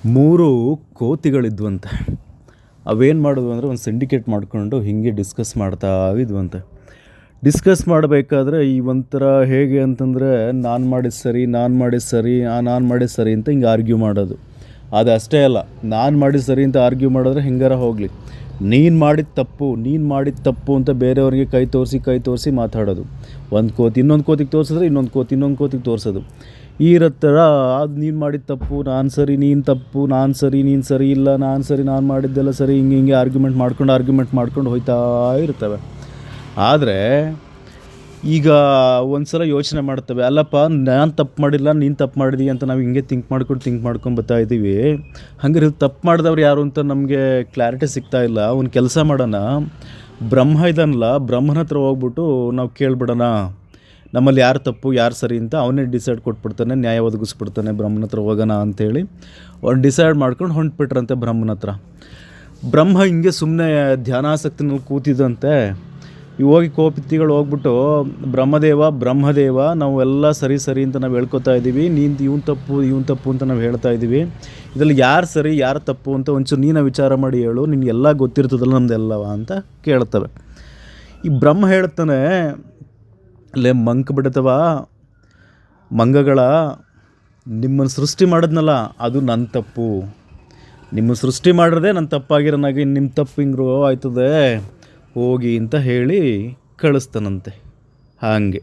ಮೂರು ಕೋತಿಗಳಿದ್ವಂತೆ. ಅವೇನು ಮಾಡಿದ್ವು ಅಂದರೆ ಒಂದು ಸಿಂಡಿಕೇಟ್ ಮಾಡಿಕೊಂಡು ಹೀಗೆ ಡಿಸ್ಕಸ್ ಮಾಡ್ತಾ ಇದ್ವಂತೆ. ಡಿಸ್ಕಸ್ ಮಾಡಬೇಕಾದ್ರೆ ಈ ಒಂಥರ ಹೇಗೆ ಅಂತಂದರೆ ನಾನು ಮಾಡಿದ್ದು ಸರಿ, ನಾನು ಮಾಡಿದ್ದು ಸರಿ, ನಾನು ಮಾಡಿದ್ದು ಸರಿ ಅಂತ ಹಿಂಗೆ ಆರ್ಗ್ಯೂ ಮಾಡೋದು. ಅದು ಅಷ್ಟೇ ಅಲ್ಲ, ನಾನು ಮಾಡಿದ್ದು ಸರಿ ಅಂತ ಆರ್ಗ್ಯೂ ಮಾಡಿದ್ರೆ ಹೆಂಗಾರ ಹೋಗಲಿ, ನೀನು ಮಾಡಿದ ತಪ್ಪು ಅಂತ ಬೇರೆಯವ್ರಿಗೆ ಕೈ ತೋರಿಸಿ ಮಾತಾಡೋದು. ಒಂದು ಕೋತಿ ಇನ್ನೊಂದು ಕೋತಿಗೆ ತೋರಿಸಿದ್ರೆ ಇನ್ನೊಂದು ಕೋತಿಗೆ ತೋರಿಸೋದು. ಈ ಥರ ಅದು ನೀನು ಮಾಡಿದ ತಪ್ಪು, ನಾನು ಸರಿ ನೀನು ತಪ್ಪು, ನಾನು ಸರಿ ನೀನು ಸರಿ ಇಲ್ಲ, ನಾನು ಸರಿ ನಾನು ಮಾಡಿದ್ದೆಲ್ಲ ಸರಿ, ಹಿಂಗೆ ಆರ್ಗ್ಯುಮೆಂಟ್ ಮಾಡ್ಕೊಂಡು ಹೋಗ್ತಾ ಇರ್ತವೆ. ಆದರೆ ಈಗ ಒಂದು ಸಲ ಯೋಚನೆ ಮಾಡ್ತವೆ, ಅಲ್ಲಪ್ಪ ನಾನು ತಪ್ಪು ಮಾಡಿಲ್ಲ, ನೀನು ತಪ್ಪು ಮಾಡಿದಿ ಅಂತ ನಾವು ಹಿಂಗೆ ಥಿಂಕ್ ಮಾಡ್ಕೊಂಡು ಬರ್ತಾ ಇದ್ದೀವಿ. ಹಂಗಾರೆ ತಪ್ಪು ಮಾಡಿದವ್ರು ಯಾರು ಅಂತ ನಮಗೆ ಕ್ಲಾರಿಟಿ ಸಿಗ್ತಾ ಇಲ್ಲ. ಒಂದು ಕೆಲಸ ಮಾಡೋಣ, ಬ್ರಹ್ಮ ಇದನ್ನಲ್ಲ, ಬ್ರಹ್ಮನ ಹತ್ರ ಹೋಗ್ಬಿಟ್ಟು ನಾವು ಕೇಳ್ಬಿಡೋಣ, ನಮ್ಮಲ್ಲಿ ಯಾರು ತಪ್ಪು ಯಾರು ಸರಿ ಅಂತ ಅವನೇ ಡಿಸೈಡ್ ಕೊಟ್ಬಿಡ್ತಾನೆ, ನ್ಯಾಯ ಒದಗಿಸ್ಬಿಡ್ತಾನೆ. ಬ್ರಹ್ಮನ ಹತ್ರ ಹೋಗೋಣ ಅಂಥೇಳಿ ಅವ್ನು ಡಿಸೈಡ್ ಮಾಡ್ಕೊಂಡು ಹೊಂಟ್ಬಿಟ್ರಂತೆ ಬ್ರಹ್ಮನ ಹತ್ರ. ಬ್ರಹ್ಮ ಹಿಂಗೆ ಸುಮ್ಮನೆ ಧ್ಯಾನಾಸಕ್ತಿನಲ್ಲಿ ಕೂತಿದ್ದಂತೆ. ಹೋಗಿ ಕೋಪಿತಿಗಳು ಹೋಗ್ಬಿಟ್ಟು, ಬ್ರಹ್ಮದೇವ ನಾವು ಎಲ್ಲ ಸರಿ ಅಂತ ನಾವು ಹೇಳ್ಕೊತಾ ಇದ್ದೀವಿ, ನೀನು ಇವನು ತಪ್ಪು ಅಂತ ನಾವು ಹೇಳ್ತಾ ಇದ್ದೀವಿ, ಇದರಲ್ಲಿ ಯಾರು ಸರಿ ಯಾರು ತಪ್ಪು ಅಂತ ಒಂಚೂರು ನೀನು ವಿಚಾರ ಮಾಡಿ ಹೇಳು, ನಿನಗೆಲ್ಲ ಗೊತ್ತಿರ್ತದಲ್ಲ ನಮ್ದೆಲ್ಲವ ಅಂತ ಕೇಳ್ತವೆ. ಈ ಬ್ರಹ್ಮ ಹೇಳ್ತಾನೆ, ಅಲ್ಲೇ ಬಿಡ್ತವ ಮಂಗಗಳ, ನಿಮ್ಮನ್ನು ಸೃಷ್ಟಿ ಮಾಡಿದ್ನಲ್ಲ ಅದು ನನ್ನ ತಪ್ಪು, ನಿಮ್ಮ ಸೃಷ್ಟಿ ಮಾಡಿರದೆ ನನ್ನ ತಪ್ಪಾಗಿರೋನಾಗಿ ನಿಮ್ಮ ತಪ್ಪು ಹಿಂಗೆ ಆಯ್ತದೆ ಹೋಗಿ ಅಂತ ಹೇಳಿ ಕಳಿಸ್ತಾನಂತೆ. ಹಾಗೆ